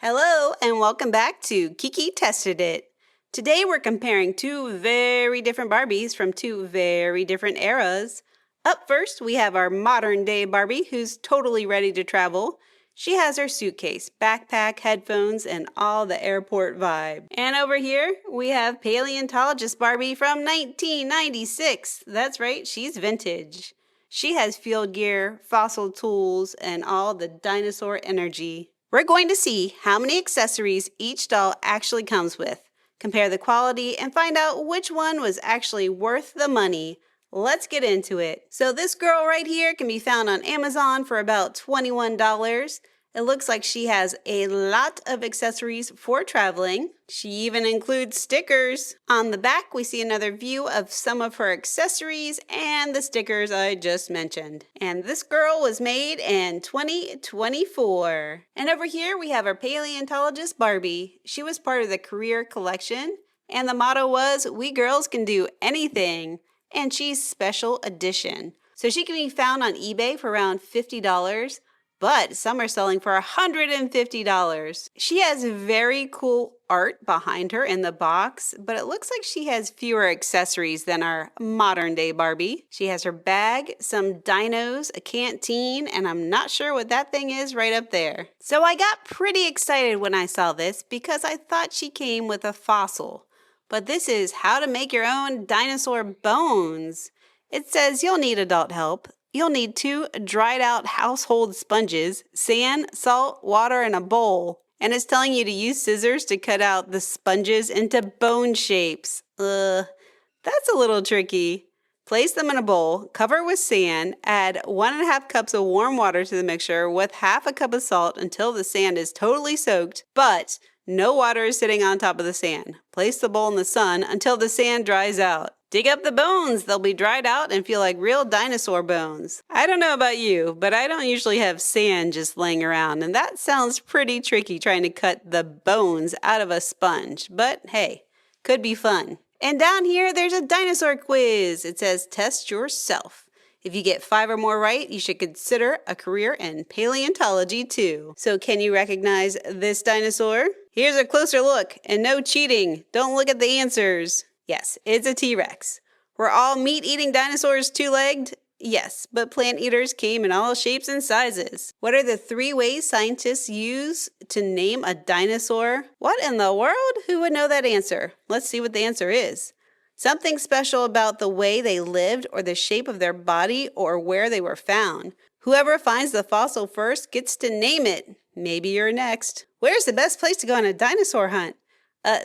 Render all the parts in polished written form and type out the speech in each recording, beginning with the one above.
Hello and welcome back to Kiki Tested It. Today we're comparing two very different Barbies from two very different eras. Up first we have our modern day Barbie who's totally ready to travel. She has her suitcase, backpack, headphones, and all the airport vibe. And over here we have Paleontologist Barbie from 1996. That's right, she's vintage. She has field gear, fossil tools, and all the dinosaur energy. We're going to see how many accessories each doll actually comes with, compare the quality, and find out which one was actually worth the money. Let's get into it. So this girl right here can be found on Amazon for about $21. It looks like she has a lot of accessories for traveling. She even includes stickers. On the back, we see another view of some of her accessories and the stickers I just mentioned. And this girl was made in 2024. And over here, we have our Paleontologist Barbie. She was part of the Career Collection, and the motto was, "We girls can do anything." And she's special edition. So she can be found on eBay for around $50. But some are selling for $150. She has very cool art behind her in the box, but it looks like she has fewer accessories than our modern day Barbie. She has her bag, some dinos, a canteen, and I'm not sure what that thing is right up there. So I got pretty excited when I saw this because I thought she came with a fossil. But this is how to make your own dinosaur bones. It says you'll need adult help. You'll need 2 dried out household sponges, sand, salt, water, and a bowl. And it's telling you to use scissors to cut out the sponges into bone shapes. That's a little tricky. Place them in a bowl, cover with sand, add 1.5 cups of warm water to the mixture with 1/2 cup of salt until the sand is totally soaked, but no water is sitting on top of the sand. Place the bowl in the sun until the sand dries out. Dig up the bones. They'll be dried out and feel like real dinosaur bones. I don't know about you, but I don't usually have sand just laying around, and that sounds pretty tricky trying to cut the bones out of a sponge. But hey, could be fun. And down here, there's a dinosaur quiz. It says test yourself. If you get 5 or more right, you should consider a career in paleontology too. So can you recognize this dinosaur? Here's a closer look, and no cheating. Don't look at the answers. Yes, it's a T-Rex. Were all meat-eating dinosaurs 2-legged? Yes, but plant eaters came in all shapes and sizes. What are the 3 ways scientists use to name a dinosaur? What in the world? Who would know that answer? Let's see what the answer is. Something special about the way they lived or the shape of their body or where they were found. Whoever finds the fossil first gets to name it. Maybe you're next. Where's the best place to go on a dinosaur hunt?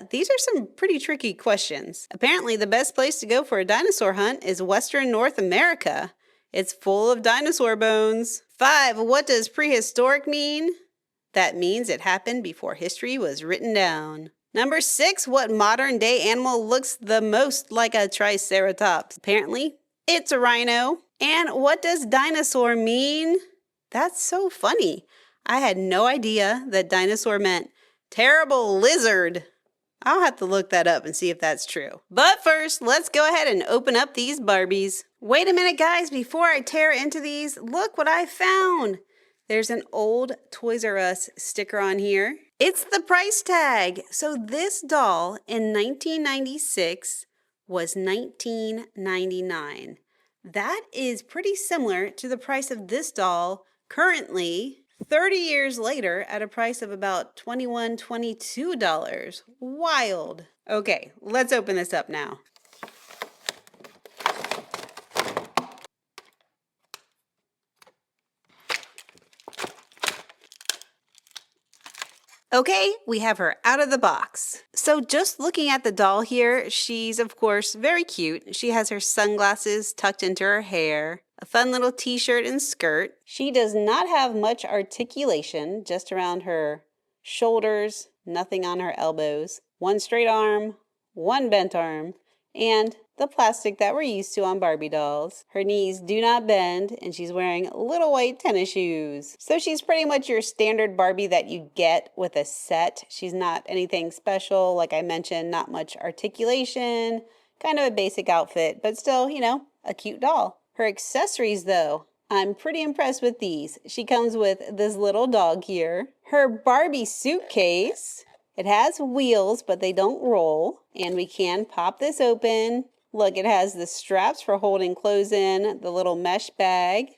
These are some pretty tricky questions. Apparently, the best place to go for a dinosaur hunt is Western North America. It's full of dinosaur bones. 5, what does prehistoric mean? That means it happened before history was written down. Number 6, what modern day animal looks the most like a triceratops? Apparently, it's a rhino. And what does dinosaur mean? That's so funny. I had no idea that dinosaur meant terrible lizard. I'll have to look that up and see if that's true. But first, let's go ahead and open up these Barbies. Wait a minute, guys. Before I tear into these, look what I found. There's an old Toys R Us sticker on here. It's the price tag. So this doll in 1996 was $19.99. That is pretty similar to the price of this doll currently 30 years later at a price of about $21, $22. Wild. Okay, let's open this up now. Okay, we have her out of the box. So just looking at the doll here, she's of course very cute. She has her sunglasses tucked into her hair, a fun little t-shirt and skirt. She does not have much articulation, just around her shoulders, nothing on her elbows. 1 straight arm, 1 bent arm, and the plastic that we're used to on Barbie dolls. Her knees do not bend, and she's wearing little white tennis shoes. So she's pretty much your standard Barbie that you get with a set. She's not anything special, like I mentioned, not much articulation, kind of a basic outfit, but still, you know, a cute doll. Her accessories, though, I'm pretty impressed with these. She comes with this little dog here. Her Barbie suitcase. It has wheels, but they don't roll. And we can pop this open. Look, it has the straps for holding clothes in, the little mesh bag,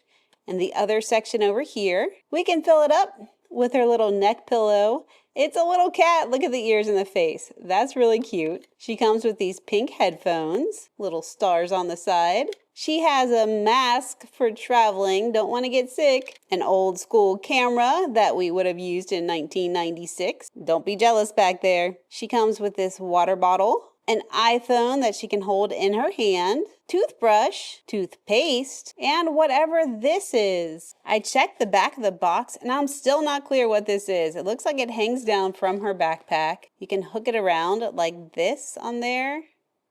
and the other section over here. We can fill it up with her little neck pillow. It's a little cat. Look at the ears and the face. That's really cute. She comes with these pink headphones, little stars on the side. She has a mask for traveling, don't want to get sick. An old school camera that we would have used in 1996. Don't be jealous back there. She comes with this water bottle, an iPhone that she can hold in her hand, toothbrush, toothpaste, and whatever this is. I checked the back of the box and I'm still not clear what this is. It looks like it hangs down from her backpack. You can hook it around like this on there.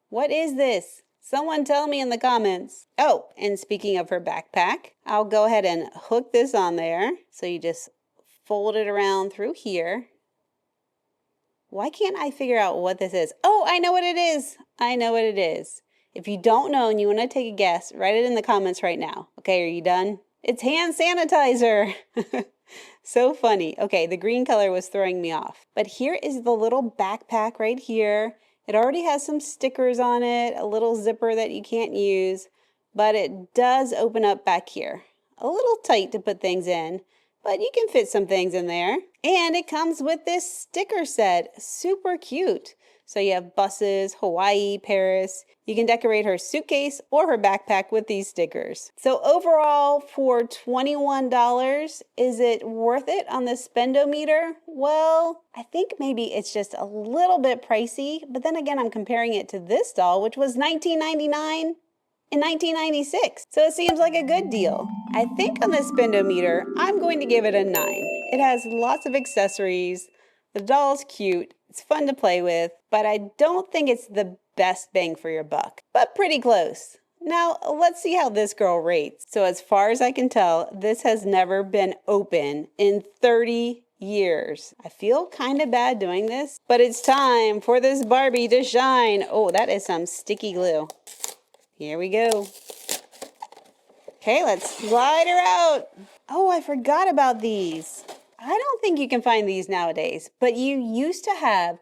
What is this? Someone tell me in the comments. Oh, and speaking of her backpack, I'll go ahead and hook this on there. So you just fold it around through here. Why can't I figure out what this is? Oh, I know what it is. I know what it is. If you don't know and you want to take a guess, write it in the comments right now. Okay, are you done? It's hand sanitizer. So funny. Okay, the green color was throwing me off. But here is the little backpack right here. It already has some stickers on it, a little zipper that you can't use, but it does open up back here. A little tight to put things in, but you can fit some things in there. And it comes with this sticker set, super cute. So you have buses, Hawaii, Paris. You can decorate her suitcase or her backpack with these stickers. So overall, for $21, is it worth it on the spendometer? Well, I think maybe it's just a little bit pricey, but then again, I'm comparing it to this doll, which was $19.99 in 1996. So it seems like a good deal. I think on the spendometer, I'm going to give it a 9. It has lots of accessories. The doll's cute. It's fun to play with, but I don't think it's the best bang for your buck, but pretty close. Now, let's see how this girl rates. So as far as I can tell, this has never been open in 30 years. I feel kind of bad doing this, but it's time for this Barbie to shine. Oh, that is some sticky glue. Here we go. Okay, let's slide her out. Oh, I forgot about these. I don't think you can find these nowadays, but you used to have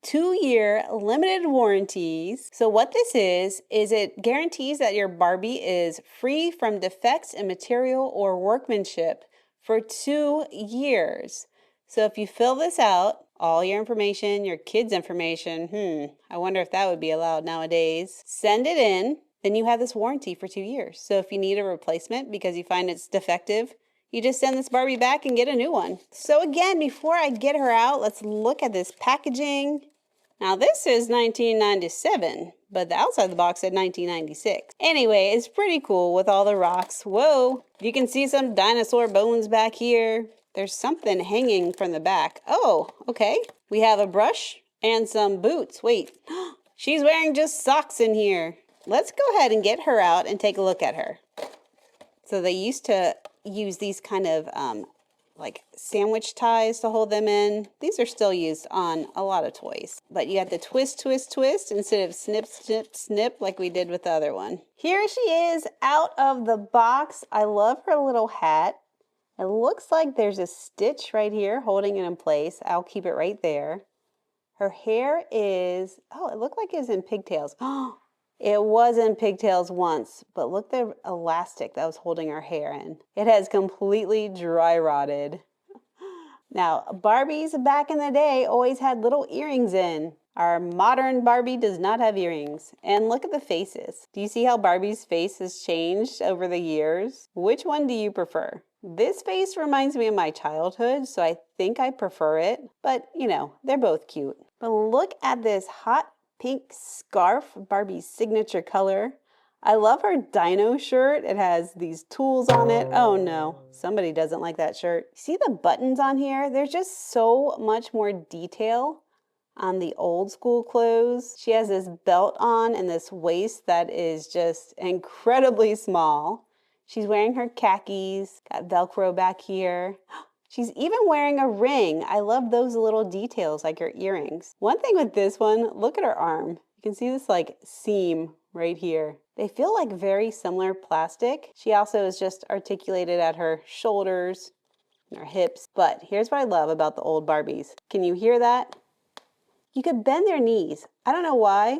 2-year limited warranties. So what this is it guarantees that your Barbie is free from defects in material or workmanship for 2 years. So if you fill this out, all your information, your kids' information, I wonder if that would be allowed nowadays. Send it in, then you have this warranty for 2 years. So if you need a replacement because you find it's defective, you just send this Barbie back and get a new one. So again, before I get her out, let's look at this packaging. Now this is 1997, but the outside of the box said 1996. Anyway, it's pretty cool with all the rocks. Whoa, you can see some dinosaur bones back here. There's something hanging from the back. Oh, okay. We have a brush and some boots. Wait, she's wearing just socks in here. Let's go ahead and get her out and take a look at her. So they used to use these kind of like sandwich ties to hold them in. These are still used on a lot of toys. But you have the twist, twist, twist instead of snip, snip, snip like we did with the other one. Here she is out of the box. I love her little hat. It looks like there's a stitch right here holding it in place. I'll keep it right there. Her hair is, oh, it looked like it's in pigtails. Oh, it was in pigtails once, but look at the elastic that was holding her hair in. It has completely dry rotted. Now, Barbies back in the day always had little earrings in. Our modern Barbie does not have earrings. And look at the faces. Do you see how Barbie's face has changed over the years? Which one do you prefer? This face reminds me of my childhood, so I think I prefer it. But, you know, they're both cute. But look at this hot pink scarf, Barbie's signature color. I love her dino shirt. It has these tools on it. Oh no, somebody doesn't like that shirt. See the buttons on here? There's just so much more detail on the old school clothes. She has this belt on and this waist that is just incredibly small. She's wearing her khakis, got Velcro back here. She's even wearing a ring. I love those little details like her earrings. One thing with this one, look at her arm. You can see this like seam right here. They feel like very similar plastic. She also is just articulated at her shoulders and her hips. But here's what I love about the old Barbies. Can you hear that? You could bend their knees. I don't know why,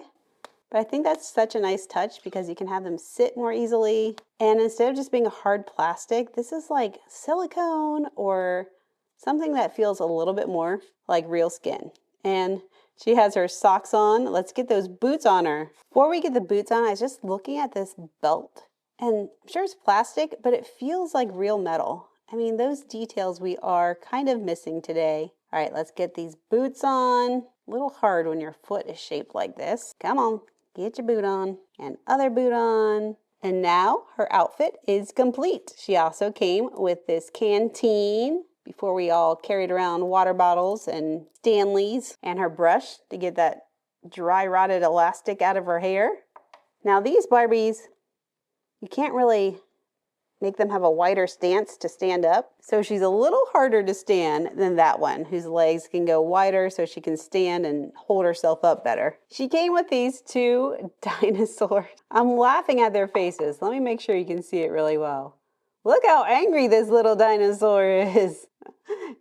but I think that's such a nice touch because you can have them sit more easily. And instead of just being a hard plastic, this is like silicone or something that feels a little bit more like real skin. And she has her socks on. Let's get those boots on her. Before we get the boots on, I was just looking at this belt. And I'm sure it's plastic, but it feels like real metal. I mean, those details we are kind of missing today. All right, let's get these boots on. A little hard when your foot is shaped like this. Come on, get your boot on. And other boot on. And now her outfit is complete. She also came with this canteen. Before we all carried around water bottles and Stanleys, and her brush to get that dry rotted elastic out of her hair. Now these Barbies, you can't really make them have a wider stance to stand up. So she's a little harder to stand than that one, whose legs can go wider so she can stand and hold herself up better. She came with these two dinosaurs. I'm laughing at their faces. Let me make sure you can see it really well. Look how angry this little dinosaur is.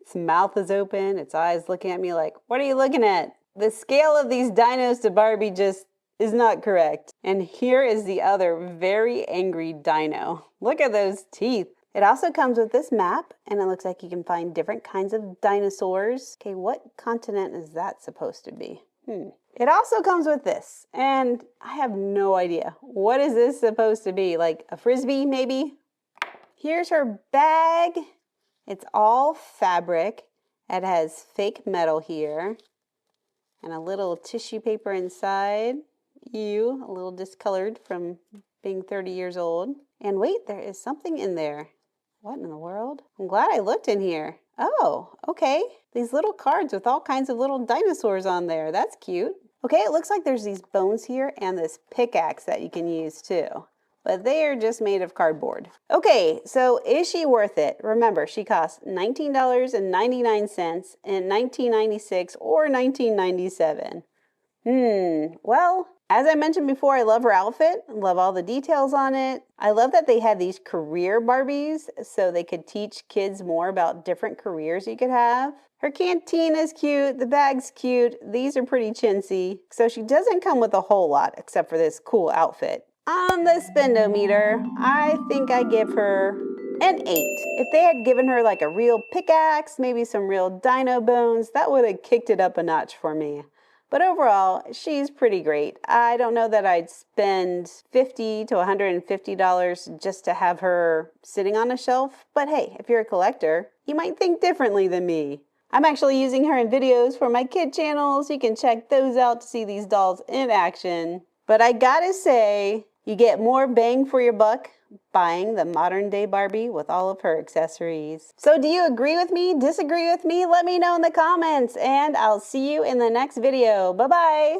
Its mouth is open, its eyes looking at me like, what are you looking at? The scale of these dinos to Barbie just is not correct. And here is the other very angry dino. Look at those teeth. It also comes with this map, and it looks like you can find different kinds of dinosaurs. Okay, what continent is that supposed to be? It also comes with this, and I have no idea. What is this supposed to be? Like a Frisbee, maybe? Here's her bag. It's all fabric. It has fake metal here and a little tissue paper inside. Ew, a little discolored from being 30 years old. And wait, there is something in there. What in the world? I'm glad I looked in here. Oh, okay. These little cards with all kinds of little dinosaurs on there. That's cute. Okay, it looks like there's these bones here and this pickaxe that you can use too. But they are just made of cardboard. Okay, so is she worth it? Remember, she costs $19.99 in 1996 or 1997. Well, as I mentioned before, I love her outfit. I love all the details on it. I love that they had these career Barbies so they could teach kids more about different careers you could have. Her canteen is cute. The bag's cute. These are pretty chintzy. So she doesn't come with a whole lot except for this cool outfit. On the spendometer, I think I give her an 8. If they had given her like a real pickaxe, maybe some real dino bones, that would have kicked it up a notch for me. But overall, she's pretty great. I don't know that I'd spend $50 to $150 just to have her sitting on a shelf. But hey, if you're a collector, you might think differently than me. I'm actually using her in videos for my kid channels. You can check those out to see these dolls in action. But I gotta say, you get more bang for your buck buying the modern day Barbie with all of her accessories. So do you agree with me? Disagree with me? Let me know in the comments, and I'll see you in the next video. Bye-bye.